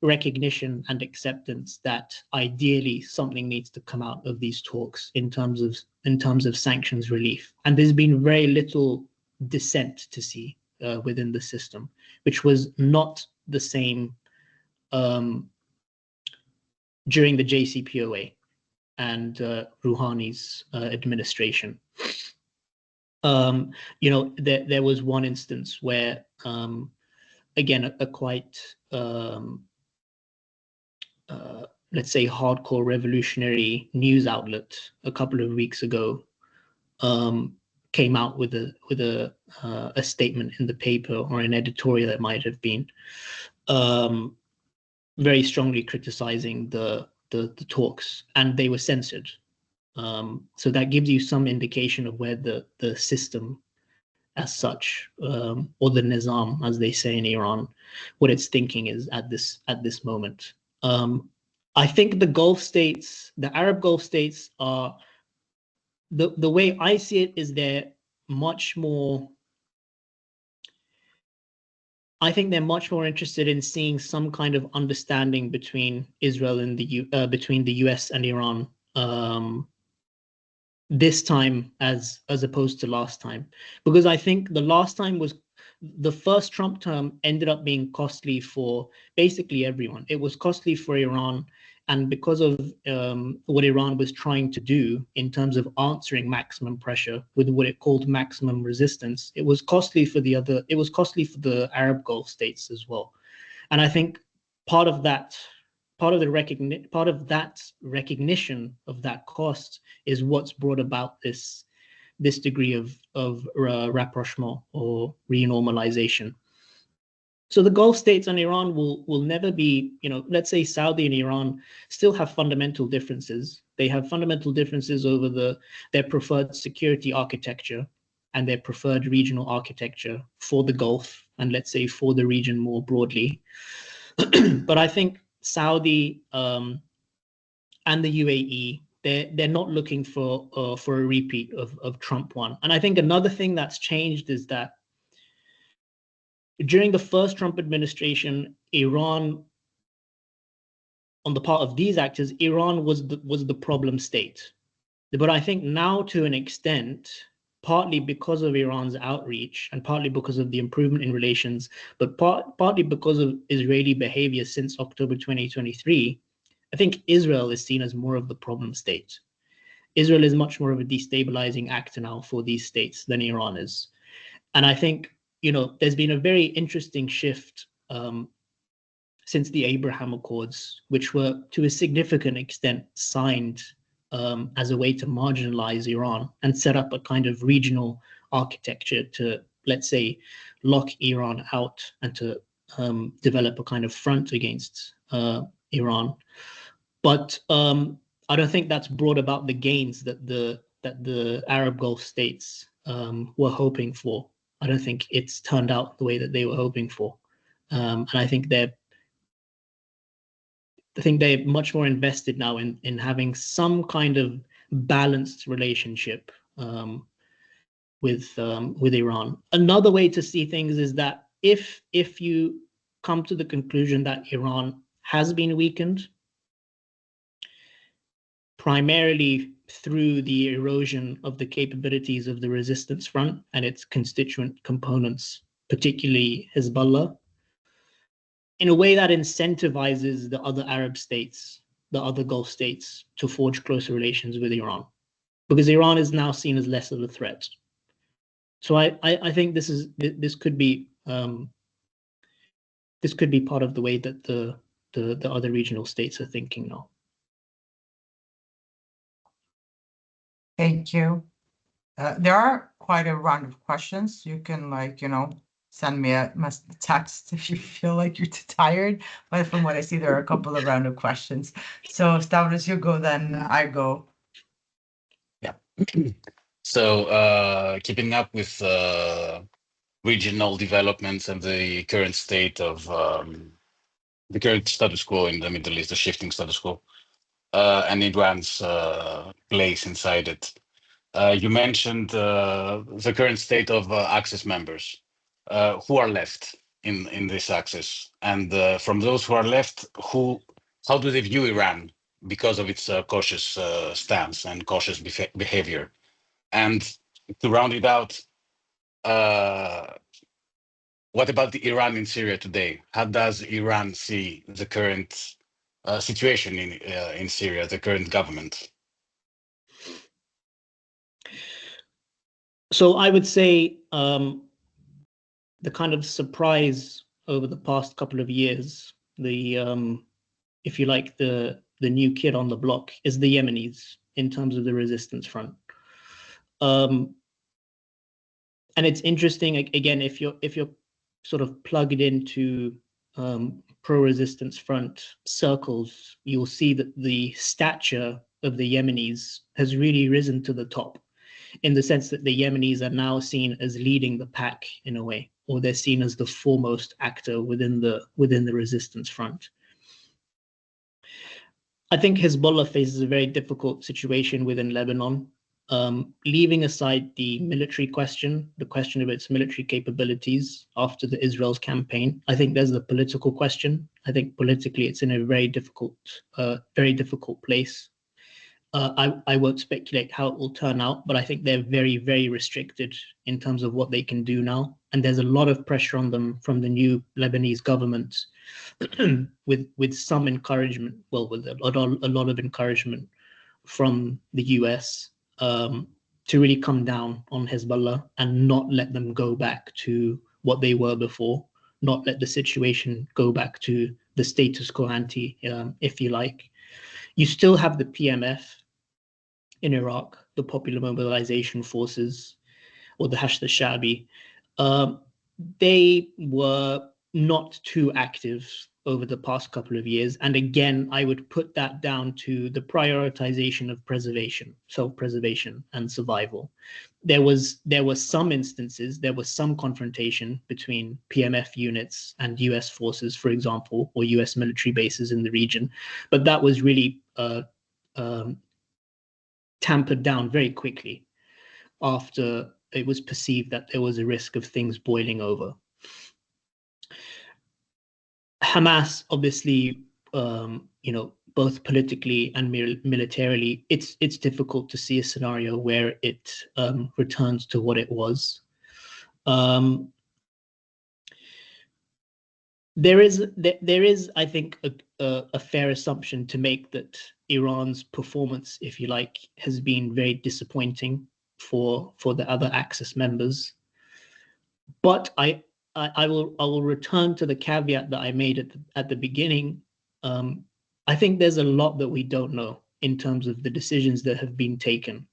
recognition and acceptance that ideally something needs to come out of these talks in terms of sanctions relief, and there's been very little dissent to see within the system, which was not the same during the JCPOA and Rouhani's administration. There was one instance where, again, a quite let's say hardcore revolutionary news outlet a couple of weeks ago came out with a statement in the paper, or an editorial it might have been, very strongly criticizing the talks, and they were censored. So that gives you some indication of where the system as such, or the nizam, as they say in Iran, what its thinking is at this moment. I think the Gulf states, the Arab Gulf states, are the way I see it is they're much more. I think they're much more interested in seeing some kind of understanding between Israel and between the US and Iran, this time as opposed to last time, because I think the last time was the first Trump term ended up being costly for basically everyone. It was costly for Iran, and because of what Iran was trying to do in terms of answering maximum pressure with what it called maximum resistance, it was costly for the Arab Gulf states as well. And I think part of that recognition of that cost is what's brought about this degree of rapprochement or renormalization. So the Gulf states and Iran will never be, let's say Saudi and Iran still have fundamental differences. They have fundamental differences over their preferred security architecture and their preferred regional architecture for the Gulf, and let's say for the region more broadly. But I think Saudi and the UAE, they're not looking for a repeat of Trump 1. And I think another thing that's changed is that during the first Trump administration, Iran, on the part of these actors, Iran was the problem state. But I think now, to an extent, partly because of Iran's outreach and partly because of the improvement in relations, but partly because of Israeli behavior since October 2023, I think Israel is seen as more of the problem state. Israel is much more of a destabilizing actor now for these states than Iran is. And I think, there's been a very interesting shift since the Abraham Accords, which were to a significant extent signed as a way to marginalize Iran and set up a kind of regional architecture to, let's say, lock Iran out and to develop a kind of front against Iran. But I don't think that's brought about the gains that the Arab Gulf states were hoping for. I don't think it's turned out the way that they were hoping for, and I think they're much more invested now in having some kind of balanced relationship with Iran. Another way to see things is that if you come to the conclusion that Iran has been weakened, primarily through the erosion of the capabilities of the resistance front and its constituent components, particularly Hezbollah, in a way that incentivizes the other Arab states, the other Gulf states, to forge closer relations with Iran, because Iran is now seen as less of a threat. So I think this could be part of the way that the other regional states are thinking now. Thank you. There are quite a round of questions. You can send me a text if you feel like you're too tired. But from what I see, there are a couple of round of questions. So Stavros, you go, then I go. Yeah. So keeping up with regional developments and the current state of the current status quo in the Middle East, the shifting status quo, and Iran's place inside it. You mentioned the current state of Access members. Who are left in this Access? And from those who are left, how do they view Iran because of its cautious stance and cautious behavior? And to round it out, what about the Iran in Syria today? How does Iran see the current situation in Syria, the current government? So I would say the kind of surprise over the past couple of years, if you like, the new kid on the block is the Yemenis in terms of the resistance front. And it's interesting, again, if you're sort of plugged into pro-resistance front circles, you'll see that the stature of the Yemenis has really risen to the top, in the sense that the Yemenis are now seen as leading the pack in a way, or they're seen as the foremost actor within the resistance front. I think Hezbollah faces a very difficult situation within Lebanon. Leaving aside the military question, the question of its military capabilities after the Israel's campaign, I think there's the political question. I think politically it's in a very difficult place. I won't speculate how it will turn out, but I think they're very, very restricted in terms of what they can do now. And there's a lot of pressure on them from the new Lebanese government with some encouragement, well, with a lot of encouragement from the US to really come down on Hezbollah and not let them go back to what they were before, not let the situation go back to the status quo ante, if you like. You still have the PMF in Iraq, the Popular Mobilization Forces, or the Hashd al-Sha'bi. They were not too active over the past couple of years. And again, I would put that down to the prioritization of preservation, self-preservation and survival. There was some instances, there was some confrontation between PMF units and US forces, for example, or US military bases in the region, but that was really tampered down very quickly after it was perceived that there was a risk of things boiling over. Hamas, obviously, both politically and militarily, it's difficult to see a scenario where it returns to what it was. There is, I think, a fair assumption to make that Iran's performance, if you like, has been very disappointing for the other Axis members. But I will return to the caveat that I made at the beginning. I think there's a lot that we don't know in terms of the decisions that have been taken.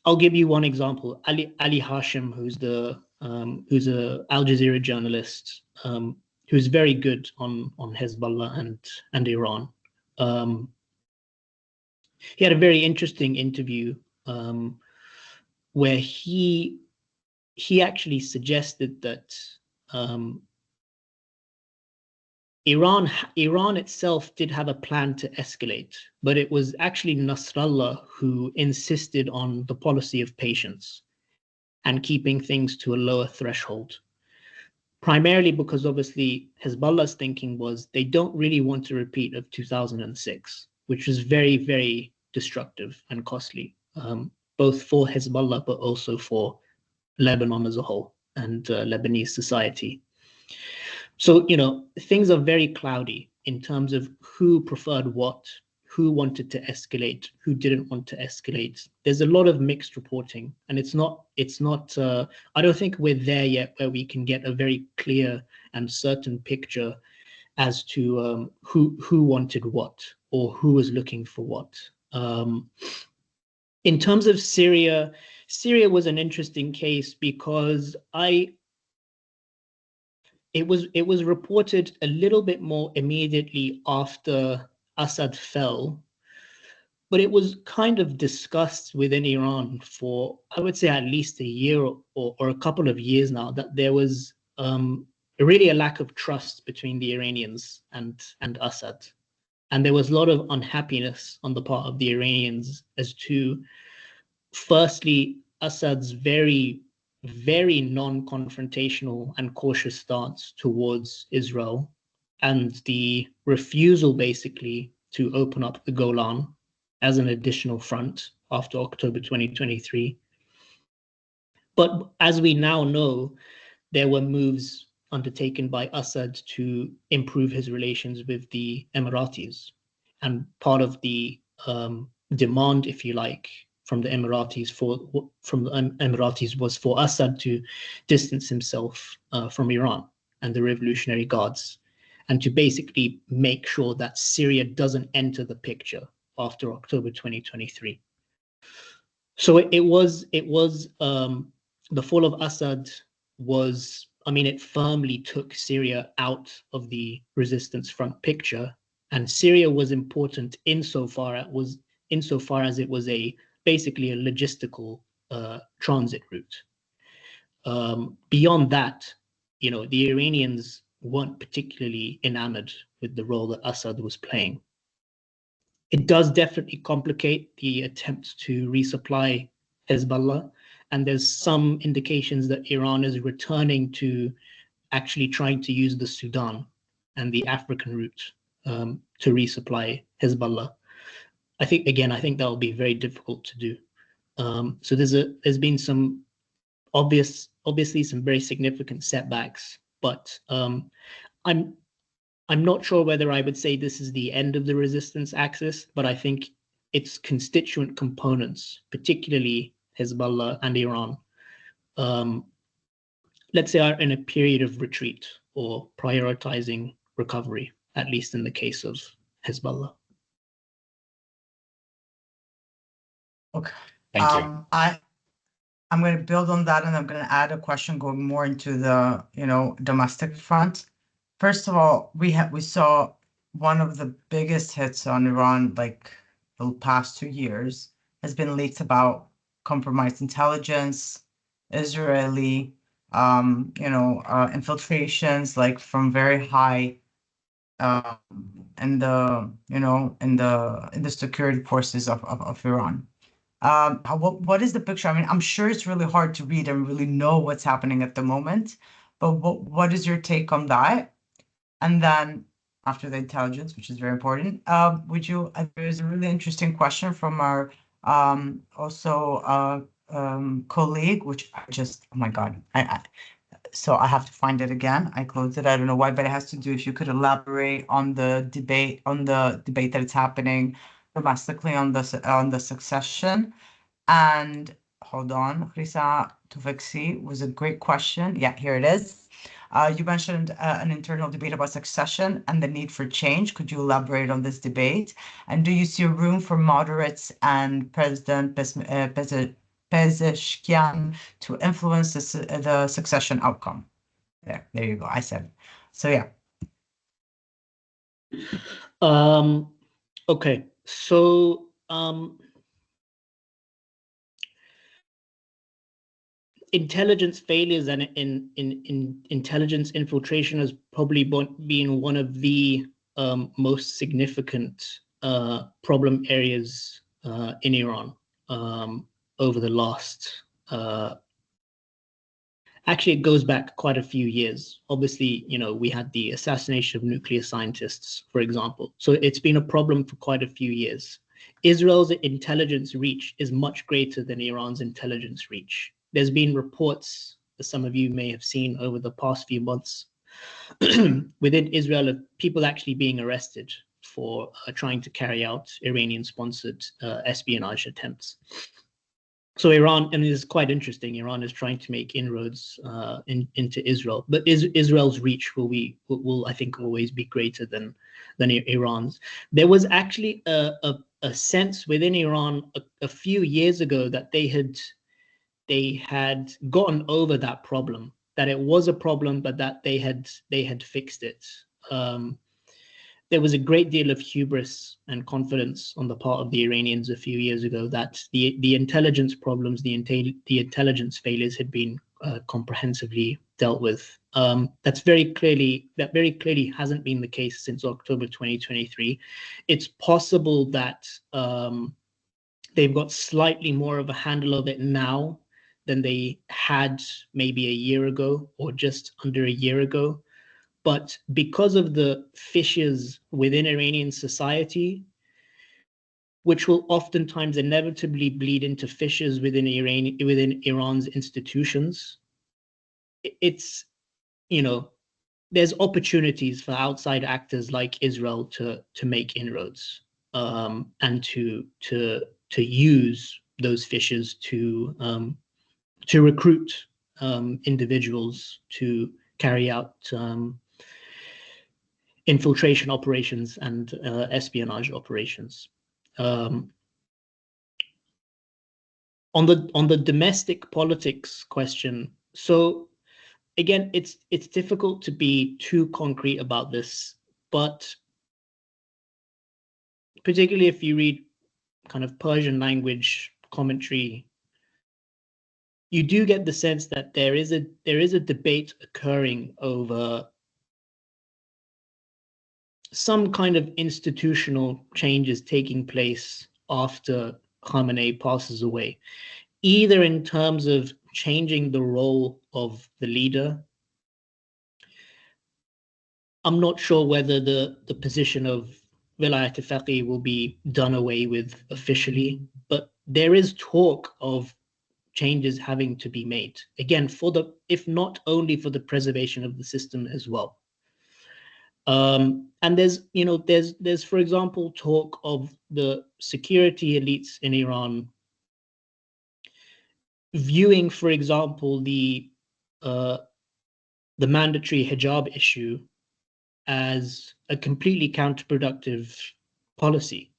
I'll give you one example. Ali Hashim, who's a Al Jazeera journalist, who's very good on Hezbollah and Iran. He had a very interesting interview where he actually suggested that Iran itself did have a plan to escalate, but it was actually Nasrallah who insisted on the policy of patience and keeping things to a lower threshold. Primarily because obviously Hezbollah's thinking was they don't really want a repeat of 2006, which was very, very destructive and costly, both for Hezbollah, but also for Lebanon as a whole and Lebanese society. So, things are very cloudy in terms of who preferred what, who wanted to escalate, who didn't want to escalate. There's a lot of mixed reporting, and it's not. I don't think we're there yet where we can get a very clear and certain picture as to who wanted what or who was looking for what. In terms of Syria, Syria was an interesting case because it was reported a little bit more immediately after Assad fell, but it was kind of discussed within Iran for, I would say, at least a year or a couple of years now, that there was really a lack of trust between the Iranians and Assad. And there was a lot of unhappiness on the part of the Iranians as to, firstly, Assad's very, very non-confrontational and cautious stance towards Israel, and the refusal basically to open up the Golan as an additional front after October 2023. But as we now know, there were moves undertaken by Assad to improve his relations with the Emiratis. And part of the demand, if you like, from the Emiratis was for Assad to distance himself from Iran and the Revolutionary Guards, and to basically make sure that Syria doesn't enter the picture after October 2023. So it was the fall of Assad was it firmly took Syria out of the resistance front picture, and Syria was important insofar as it was basically a logistical transit route. Beyond that, the Iranians weren't particularly enamored with the role that Assad was playing. It does definitely complicate the attempts to resupply Hezbollah, and there's some indications that Iran is returning to actually trying to use the Sudan and the African route to resupply Hezbollah. I think that will be very difficult to do. So there's been some obviously some very significant setbacks, but I'm not sure whether I would say this is the end of the resistance axis, but I think its constituent components, particularly Hezbollah and Iran, let's say are in a period of retreat or prioritizing recovery, at least in the case of Hezbollah. Okay. Thank you. I'm going to build on that, and I'm going to add a question going more into the domestic front. First of all, we saw one of the biggest hits on Iran, like the past 2 years, has been leaks about compromised intelligence, Israeli, infiltrations, like from very high, in the security forces of Iran. What is the picture? I mean, I'm sure it's really hard to read and really know what's happening at the moment, but what is your take on that? And then after the intelligence, which is very important, there's a really interesting question from our colleague, which oh my God, so I have to find it again. I closed it. I don't know why, but it has to do, if you could elaborate on the debate that is happening domestically on the succession. And hold on, Risa Tufeksi was a great question. Yeah, here it is. You mentioned an internal debate about succession and the need for change. Could you elaborate on this debate? And do you see room for moderates and President Pezeshkian to influence the succession outcome? There you go. I said. So yeah. Okay. So intelligence failures and in intelligence infiltration has probably been one of the most significant problem areas in Iran over the last actually, it goes back quite a few years. Obviously, we had the assassination of nuclear scientists, for example. So it's been a problem for quite a few years. Israel's intelligence reach is much greater than Iran's intelligence reach. There's been reports, as some of you may have seen over the past few months, within Israel of people actually being arrested for trying to carry out Iranian-sponsored espionage attempts. So Iran, and it's quite interesting, Iran is trying to make inroads into Israel, but Israel's reach will I think always be greater than Iran's. There was actually a sense within Iran a few years ago that they had gotten over that problem, that it was a problem, but that they had fixed it. There was a great deal of hubris and confidence on the part of the Iranians a few years ago that the intelligence problems, the intelligence failures had been comprehensively dealt with. That very clearly hasn't been the case since October 2023. It's possible that they've got slightly more of a handle of it now than they had maybe a year ago or just under a year ago. But because of the fissures within Iranian society, which will oftentimes inevitably bleed into fissures within Iran's institutions, it's, there's opportunities for outside actors like Israel to make inroads and to use those fissures to recruit individuals to carry out infiltration operations and espionage operations. On the domestic politics question, so again, it's difficult to be too concrete about this, but particularly if you read kind of Persian language commentary, you do get the sense that there is a debate occurring over some kind of institutional changes taking place after Khamenei passes away, either in terms of changing the role of the leader. I'm not sure whether the position of Vilayat al-Faqih will be done away with officially, but there is talk of changes having to be made, again, if not only for the preservation of the system as well. And there's for example talk of the security elites in Iran viewing, for example, the mandatory hijab issue as a completely counterproductive policy.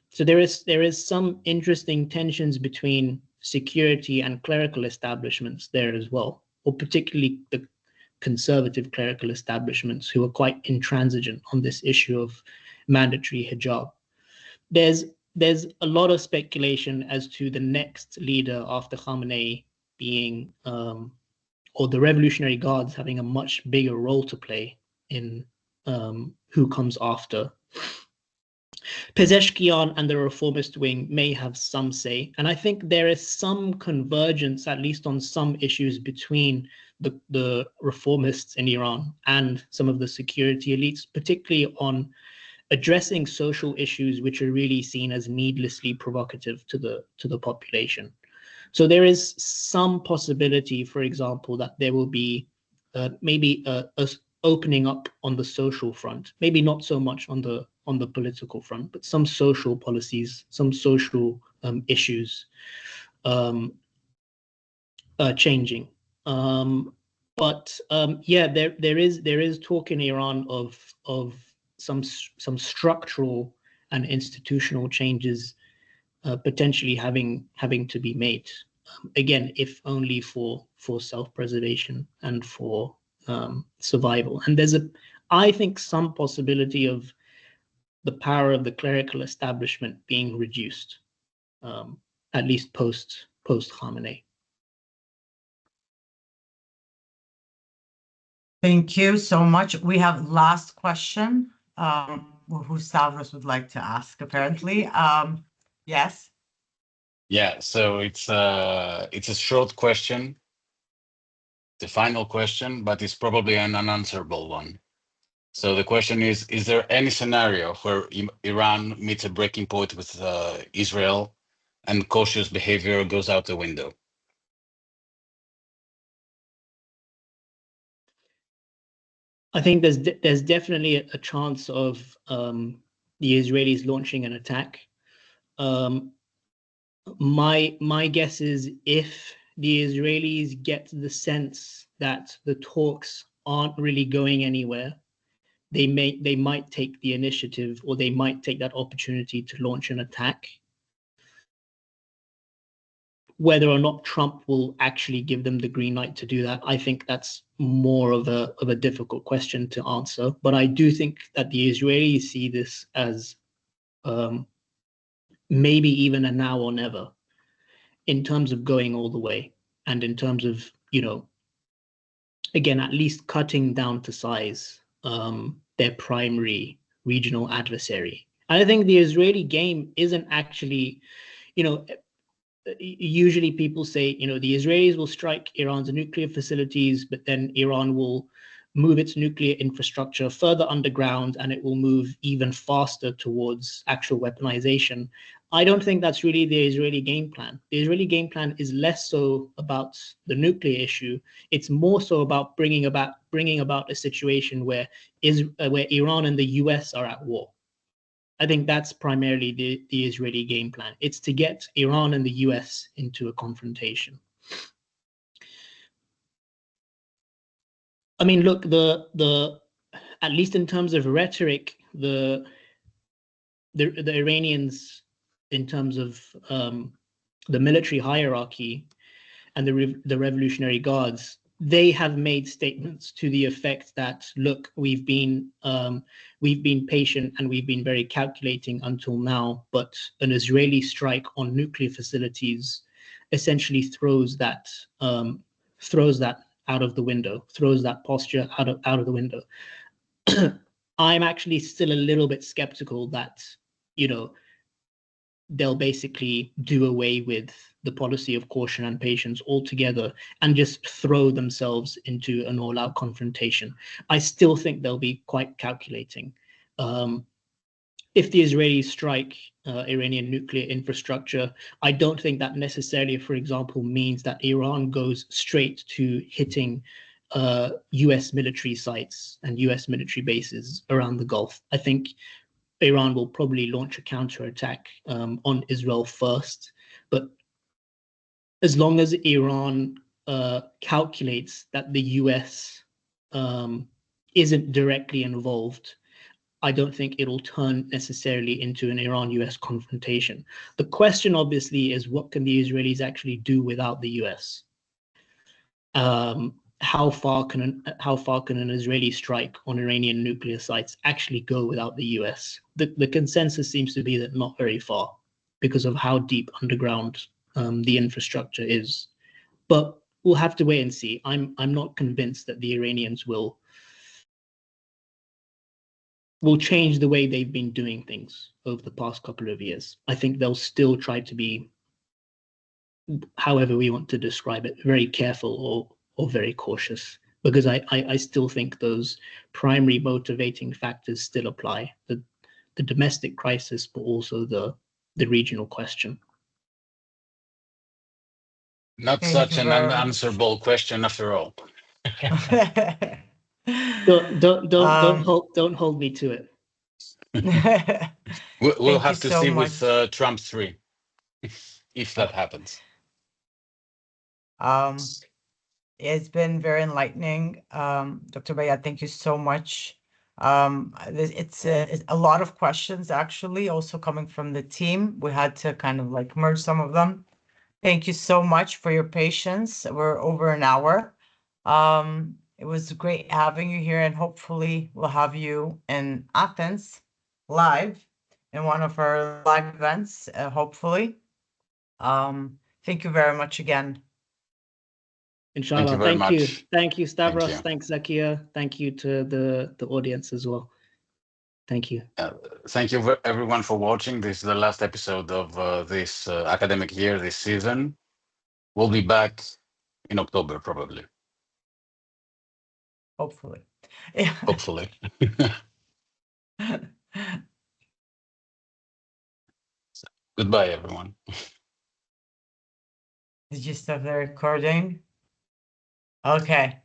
So there is some interesting tensions between security and clerical establishments there as well, or particularly the conservative clerical establishments who are quite intransigent on this issue of mandatory hijab. There's a lot of speculation as to the next leader after Khamenei being, or the Revolutionary Guards having a much bigger role to play in who comes after. Pezeshkian and the reformist wing may have some say, and I think there is some convergence, at least on some issues, between the reformists in Iran and some of the security elites, particularly on addressing social issues which are really seen as needlessly provocative to the population. So there is some possibility, for example, that there will be maybe a opening up on the social front, maybe not so much on the political front, but some social policies, some social issues changing. Yeah, there is talk in Iran of some structural and institutional changes potentially having to be made. Again, if only for self-preservation and for survival. And there's I think some possibility of the power of the clerical establishment being reduced, at least post Khamenei. Thank you so much. We have last question, who Stavros would like to ask, apparently. Yes. Yeah, so it's a short question, the final question, but it's probably an unanswerable one. So the question is there any scenario where Iran meets a breaking point with Israel and cautious behavior goes out the window? I think there's definitely a chance of the Israelis launching an attack. My guess is if the Israelis get the sense that the talks aren't really going anywhere, they might take the initiative, or they might take that opportunity to launch an attack. Whether or not Trump will actually give them the green light to do that, I think that's more of a difficult question to answer. But I do think that the Israelis see this as maybe even a now or never, in terms of going all the way, and in terms of, again, at least cutting down to size their primary regional adversary. And I think the Israeli game isn't actually, usually people say, the Israelis will strike Iran's nuclear facilities, but then Iran will move its nuclear infrastructure further underground, and it will move even faster towards actual weaponization. I don't think that's really the Israeli game plan. The Israeli game plan is less so about the nuclear issue. It's more so about bringing about a situation where Iran and the US are at war. I think that's primarily the Israeli game plan. It's to get Iran and the US into a confrontation. I mean, look, at least in terms of rhetoric, the Iranians, in terms of the military hierarchy and the Revolutionary Guards, they have made statements to the effect that, look, we've been patient and we've been very calculating until now, but an Israeli strike on nuclear facilities essentially throws that out of the window, throws that posture out of the window. I'm actually still a little bit skeptical that, you know, they'll basically do away with the policy of caution and patience altogether and just throw themselves into an all-out confrontation. I still think they'll be quite calculating. If the Israelis strike Iranian nuclear infrastructure, I don't think that necessarily, for example, means that Iran goes straight to hitting US military sites and US military bases around the Gulf. I think Iran will probably launch a counterattack on Israel first, but as long as Iran calculates that the US isn't directly involved, I don't think it'll turn necessarily into an Iran-US confrontation. The question, obviously, is what can the Israelis actually do without the US? How far can an Israeli strike on Iranian nuclear sites actually go without the US? The consensus seems to be that not very far, because of how deep underground the infrastructure is. But we'll have to wait and see. I'm not convinced that the Iranians will change the way they've been doing things over the past couple of years. I think they'll still try to be, however we want to describe it, very careful or very cautious, because I still think those primary motivating factors still apply, the domestic crisis, but also the regional question. Not such an unanswerable question after all. Don't hold me to it. We'll have to see with Trump 3 if that happens. It's been very enlightening. Dr. Beyad, thank you so much. It's a lot of questions, actually, also coming from the team. We had to kind of like merge some of them. Thank you so much for your patience. We're over an hour. It was great having you here, and hopefully we'll have you in Athens live in one of our live events, hopefully. Thank you very much again. Inshallah. Thank you, Stavros. Thanks, Zakia. Thank you to the audience as well. Thank you. Thank you everyone for watching. This is the last episode of this academic year, this season. We'll be back in October, probably. Hopefully. Hopefully. Goodbye, everyone. Did you stop the recording? Okay.